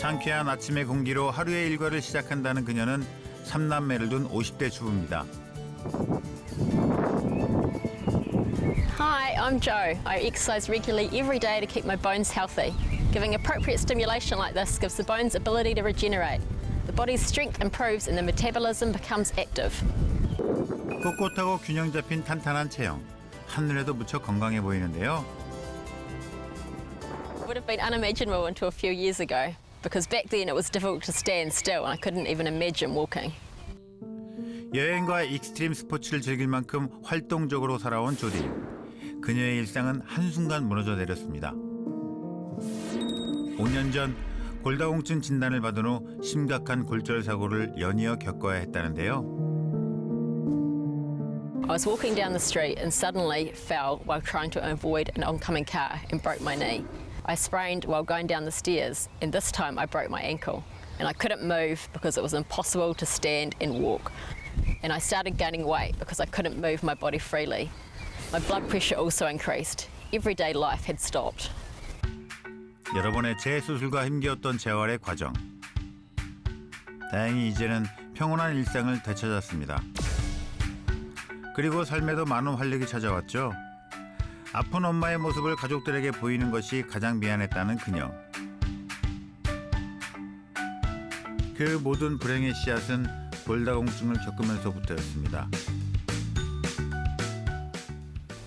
상쾌한 아침의 공기로 하루의 일과를 시작한다는 그녀는 3남매를 둔 50대 주부입니다. Hi, I'm Jo. I exercise regularly every day to keep my bones healthy. Giving appropriate stimulation like this gives the bones ability to regenerate. The body's strength improves and the metabolism becomes active. 꼿꼿하고 균형 잡힌 탄탄한 체형. 한눈에도 무척 건강해 보이는데요. It would have been unimaginable until a few years ago because back then it was difficult to stand still and I couldn't even imagine walking. 여행과 익스트림 스포츠를 즐길 만큼 활동적으로 살아온 조디. 그녀의 일상은 한순간 무너져 내렸습니다. 5년 전 골다공증 진단을 받은 후 심각한 골절 사고를 연이어 겪어야 했다는데요. I was walking down the street and suddenly fell while trying to avoid an oncoming car and broke my knee. I sprained while going down the stairs and this time I broke my ankle and I couldn't move because it was impossible to stand and walk. And I started gaining weight because I couldn't move my body freely. My blood pressure also increased. Everyday life had stopped. 여러 번의 재수술과 힘겨웠던 재활의 과정. 다행히 이제는 평온한 일상을 되찾았습니다. 그리고 삶에도 많은 활력이 찾아왔죠. 아픈 엄마의 모습을 가족들에게 보이는 것이 가장 미안했다는 그녀. 그 모든 불행의 씨앗은 골다공증을 겪으면서부터였습니다.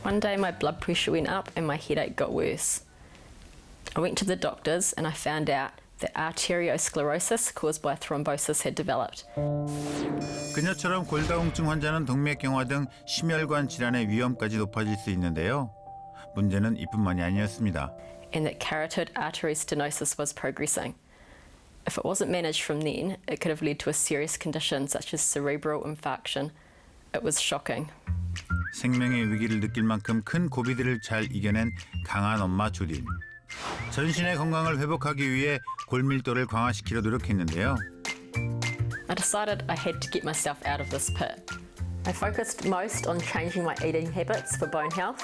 One day my blood pressure went up and my headache got worse. I went to the doctors and I found out that arteriosclerosis caused by thrombosis had developed. 그녀처럼 골다공증 환자는 동맥경화 등 심혈관 질환의 위험까지 높아질 수 있는데요. 문제는 이뿐만이 아니었습니다. And that carotid artery stenosis was progressing. If it wasn't managed from then, it could have led to a serious condition such as cerebral infarction. It was shocking. 생명의 위기를 느낄 만큼 큰 고비들을 잘 이겨낸 강한 엄마 조디. 전신의 건강을 회복하기 위해 골밀도를 강화시키려 노력했는데요. I decided I had to get myself out of this pit. I focused most on changing my eating habits for bone health.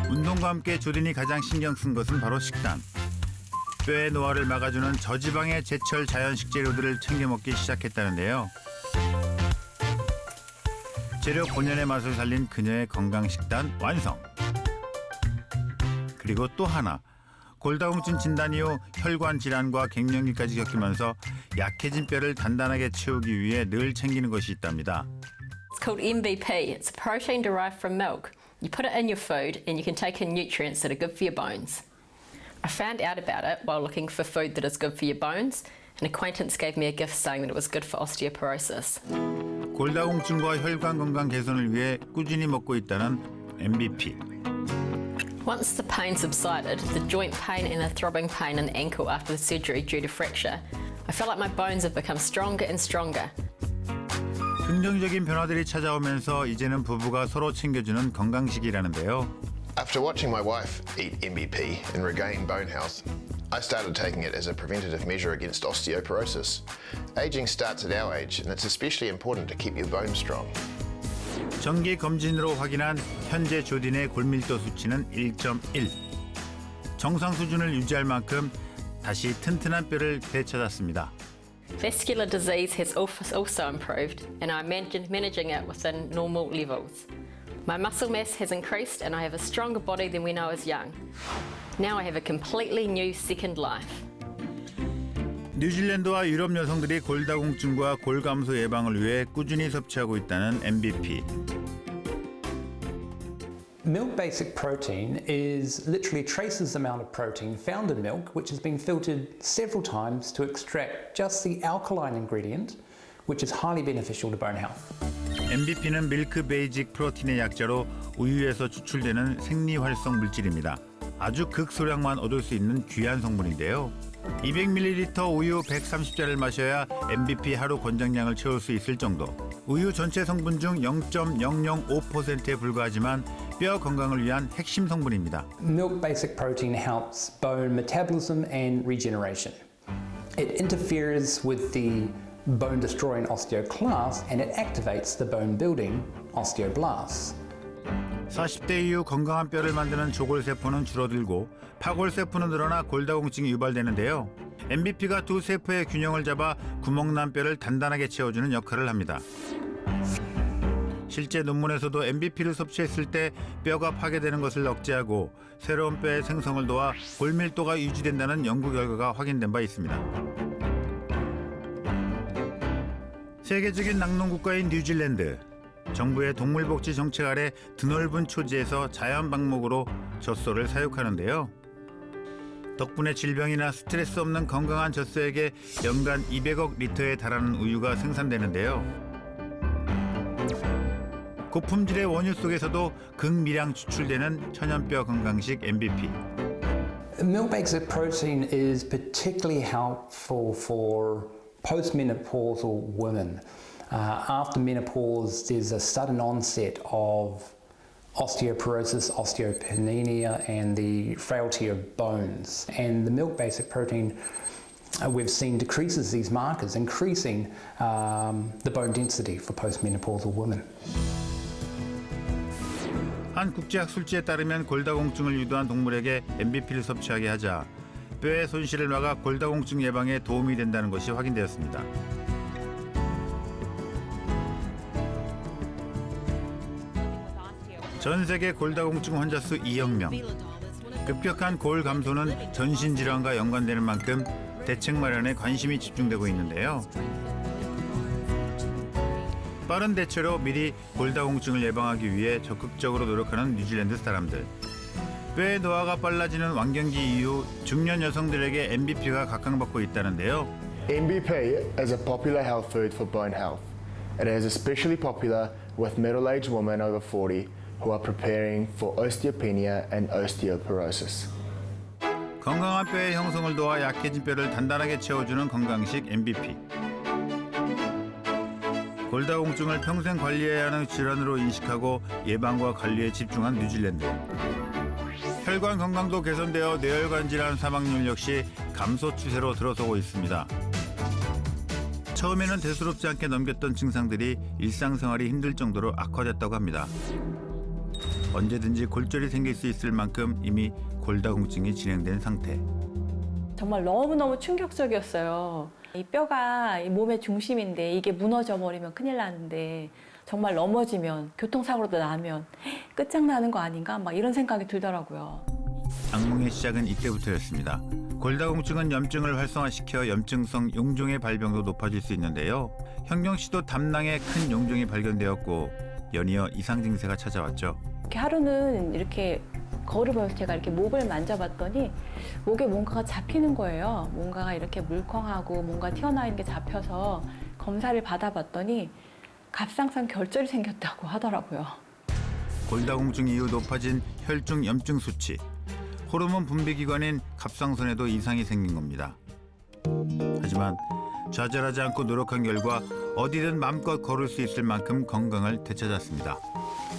운동과 함께 조딘이 가장 신경 쓴 것은 바로 식단. 뼈의 노화를 막아주는 저지방의 제철 자연 식재료들을 챙겨 먹기 시작했다는데요. 재료 본연의 맛을 살린 그녀의 건강 식단 완성. 그리고 또 하나, 골다공증 진단 이후 혈관 질환과 갱년기까지 겪으면서 약해진 뼈를 단단하게 채우기 위해 늘 챙기는 것이 있답니다. It's called MVP. It's a protein derived from milk. You put it in your food and you can take in nutrients that are good for your bones. I found out about it while looking for food that is good for your bones. An acquaintance gave me a gift saying that it was good for osteoporosis. 골다공증과 혈관 건강 개선을 위해 꾸준히 먹고 있다는 MVP. Once the pain subsided, the joint pain and the throbbing pain in the ankle after the surgery due to fracture, I felt like my bones have become stronger and stronger. 긍정적인 변화들이 찾아오면서 이제는 부부가 서로 챙겨주는 건강식이라는데요. After watching my wife eat MVP and regain bone health, I started taking it as a preventative measure against osteoporosis. Aging starts at our age, and it's especially important to keep your bones strong. 정기 검진으로 확인한 현재 조딘의 골밀도 수치는 1.1. 정상 수준을 유지할 만큼 다시 튼튼한 뼈를 되찾았습니다. Vascular disease has also improved, and I'm managing it within normal levels. My muscle mass has increased, and I have a stronger body than when I was young. Now I have a completely new second life. 뉴질랜드와 유럽 여성들이 골다공증과 골감소 예방을 위해 꾸준히 섭취하고 있다는 MVP. Milk basic protein is literally traces the amount of protein found in milk, which has been filtered several times to extract just the alkaline ingredient, which is highly beneficial to bone health. MVP는 밀크 베이직 프로틴의 약자로 우유에서 추출되는 생리활성 물질입니다. 아주 극소량만 얻을 수 있는 귀한 성분인데요. 200ml 우유 130잔을 마셔야 MVP 하루 권장량을 채울 수 있을 정도. 우유 전체 성분 중 0.005%에 불과하지만 뼈 건강을 위한 핵심 성분입니다. Milk basic protein helps bone metabolism and regeneration. It interferes with the bone destroying osteoclasts and it activates the bone building osteoblasts. 40대 이후 건강한 뼈를 만드는 조골세포는 줄어들고 파골세포는 늘어나 골다공증이 유발되는데요. MBP가 두 세포의 균형을 잡아 구멍난 뼈를 단단하게 채워주는 역할을 합니다. 실제 논문에서도 MBP를 섭취했을 때 뼈가 파괴되는 것을 억제하고 새로운 뼈의 생성을 도와 골밀도가 유지된다는 연구 결과가 확인된 바 있습니다. 세계적인 낙농국가인 뉴질랜드. 정부의 동물복지 정책 아래 드넓은 초지에서 자연 방목으로 젖소를 사육하는데요. 덕분에 질병이나 스트레스 없는 건강한 젖소에게 연간 200억 리터에 달하는 우유가 생산되는데요. 고품질의 원유 속에서도 극미량 추출되는 천연뼈 건강식 MBP. Milk-based protein is particularly helpful for postmenopausal women. After menopause, there's a sudden onset of osteoporosis, osteopenia, and the frailty of bones. And the milk-based protein we've seen decreases these markers, increasing the bone density for postmenopausal women. 한 국제학술지에 따르면 골다공증을 유도한 동물에게 MBP를 섭취하게 하자 뼈의 손실을 막아 골다공증 예방에 도움이 된다는 것이 확인되었습니다. 전 세계 골다공증 환자 수 2억 명. 급격한 골 감소는 전신 질환과 연관되는 만큼 대책 마련에 관심이 집중되고 있는데요. 빠른 대처로 미리 골다공증을 예방하기 위해 적극적으로 노력하는 뉴질랜드 사람들. 뼈의 노화가 빨라지는 완경기 이후 중년 여성들에게 MBP가 각광받고 있다는데요. MBP is a popular health food for bone health. It is especially popular with middle-aged women over 40 who are preparing for osteopenia and osteoporosis. 건강한 뼈의 형성을 도와 약해진 뼈를 단단하게 채워주는 건강식 MBP. 골다공증을 평생 관리해야 하는 질환으로 인식하고 예방과 관리에 집중한 뉴질랜드. 혈관 건강도 개선되어 뇌혈관 질환 사망률 역시 감소 추세로 들어서고 있습니다. 처음에는 대수롭지 않게 넘겼던 증상들이 일상생활이 힘들 정도로 악화됐다고 합니다. 언제든지 골절이 생길 수 있을 만큼 이미 골다공증이 진행된 상태. 정말 너무너무 충격적이었어요. 이 뼈가 이 몸의 중심인데 이게 무너져 버리면 큰일 나는데 정말 넘어지면 교통사고로도 나면 끝장나는 거 아닌가 막 이런 생각이 들더라고요. 악몽의 시작은 이때부터였습니다. 골다공증은 염증을 활성화시켜 염증성 용종의 발병도 높아질 수 있는데요. 현경 씨도 담낭에 큰 용종이 발견되었고 연이어 이상 증세가 찾아왔죠. 이렇게 하루는 이렇게 거울을 보면서 제가 이렇게 목을 만져봤더니 목에 뭔가가 잡히는 거예요. 뭔가가 이렇게 물컹하고 뭔가 튀어나와 있는 게 잡혀서 검사를 받아봤더니 갑상선 결절이 생겼다고 하더라고요. 골다공증 이후 높아진 혈중 염증 수치. 호르몬 분비 기관인 갑상선에도 이상이 생긴 겁니다. 하지만 좌절하지 않고 노력한 결과 어디든 마음껏 걸을 수 있을 만큼 건강을 되찾았습니다.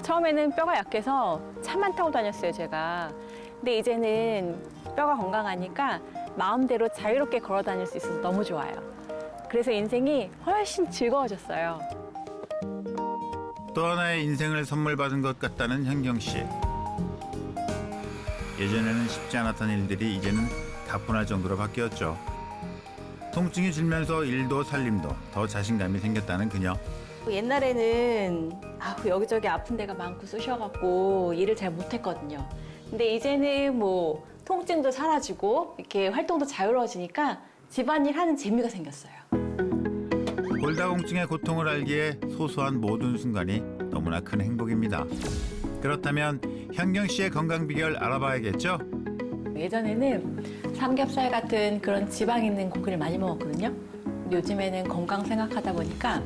처음에는 뼈가 약해서 차만 타고 다녔어요, 제가. 근데 이제는 뼈가 건강하니까 마음대로 자유롭게 걸어 다닐 수 있어서 너무 좋아요. 그래서 인생이 훨씬 즐거워졌어요. 또 하나의 인생을 선물 받은 것 같다는 현경 씨. 예전에는 쉽지 않았던 일들이 이제는 가뿐할 정도로 바뀌었죠. 통증이 줄면서 일도 살림도 더 자신감이 생겼다는 그녀. 옛날에는 여기저기 아픈 데가 많고 쑤셔갖고 일을 잘 못했거든요. 근데 이제는 뭐 통증도 사라지고 이렇게 활동도 자유로워지니까 집안일 하는 재미가 생겼어요. 골다공증의 고통을 알기에 소소한 모든 순간이 너무나 큰 행복입니다. 그렇다면 현경 씨의 건강 비결 알아봐야겠죠? 예전에는 삼겹살 같은 그런 지방 있는 고기를 많이 먹었거든요. 요즘에는 건강 생각하다 보니까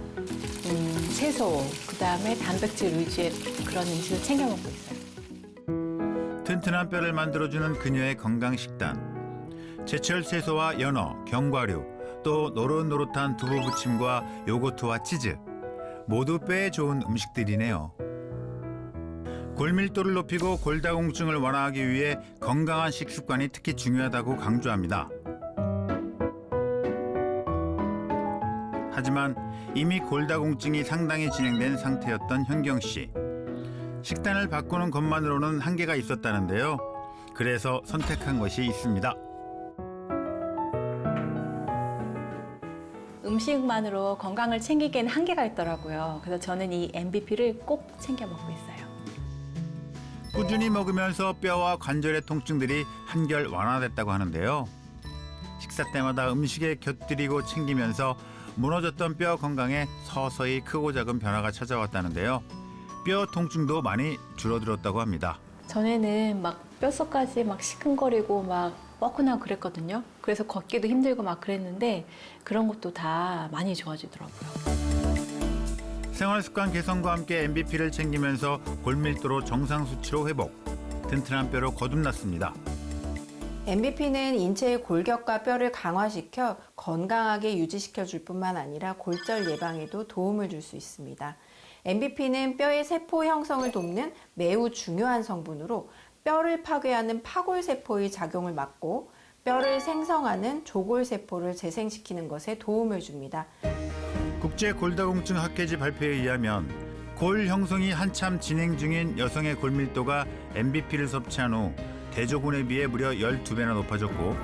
채소, 그다음에 단백질 위주의 그런 음식을 챙겨 먹고 있어요. 튼튼한 뼈를 만들어주는 그녀의 건강 식단. 제철 채소와 연어, 견과류, 또 노릇노릇한 두부 부침과 요거트와 치즈. 모두 뼈에 좋은 음식들이네요. 골밀도를 높이고 골다공증을 완화하기 위해 건강한 식습관이 특히 중요하다고 강조합니다. 하지만 이미 골다공증이 상당히 진행된 상태였던 현경 씨. 식단을 바꾸는 것만으로는 한계가 있었다는데요. 그래서 선택한 것이 있습니다. 음식만으로 건강을 챙기기에는 한계가 있더라고요. 그래서 저는 이 MBP를 꼭 챙겨 먹고 있어요. 꾸준히 먹으면서 뼈와 관절의 통증들이 한결 완화됐다고 하는데요. 식사 때마다 음식에 곁들이고 챙기면서 무너졌던 뼈 건강에 서서히 크고 작은 변화가 찾아왔다는데요. 뼈 통증도 많이 줄어들었다고 합니다. 전에는 막 뼛속까지 막 시큰거리고 막 뻐근하고 그랬거든요. 그래서 걷기도 힘들고 막 그랬는데 그런 것도 다 많이 좋아지더라고요. 생활습관 개선과 함께 MBP를 챙기면서 골밀도로 정상 수치로 회복, 튼튼한 뼈로 거듭났습니다. MBP는 인체의 골격과 뼈를 강화시켜 건강하게 유지시켜줄 뿐만 아니라 골절 예방에도 도움을 줄 수 있습니다. MBP는 뼈의 세포 형성을 돕는 매우 중요한 성분으로 뼈를 파괴하는 파골세포의 작용을 막고 뼈를 생성하는 조골세포를 재생시키는 것에 도움을 줍니다. 국제 골다공증 학회지 발표에 의하면 골 형성이 한참 진행 중인 여성의 골밀도가 MBP를 섭취한 후 대조군에 비해 무려 12배나 높아졌고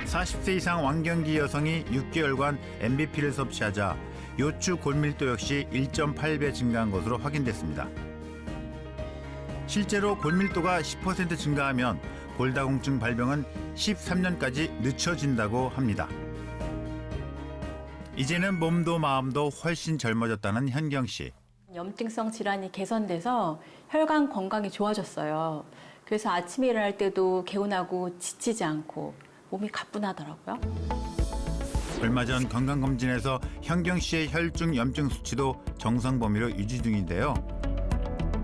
40세 이상 완경기 여성이 6개월간 MBP를 섭취하자 요추 골밀도 역시 1.8배 증가한 것으로 확인됐습니다. 실제로 골밀도가 10% 증가하면 골다공증 발병은 13년까지 늦춰진다고 합니다. 이제는 몸도 마음도 훨씬 젊어졌다는 현경 씨. 염증성 질환이 개선돼서 혈관 건강이 좋아졌어요. 그래서 아침에 일어날 때도 개운하고 지치지 않고 몸이 가뿐하더라고요. 얼마 전 건강검진에서 현경 씨의 혈중 염증 수치도 정상 범위로 유지 중인데요.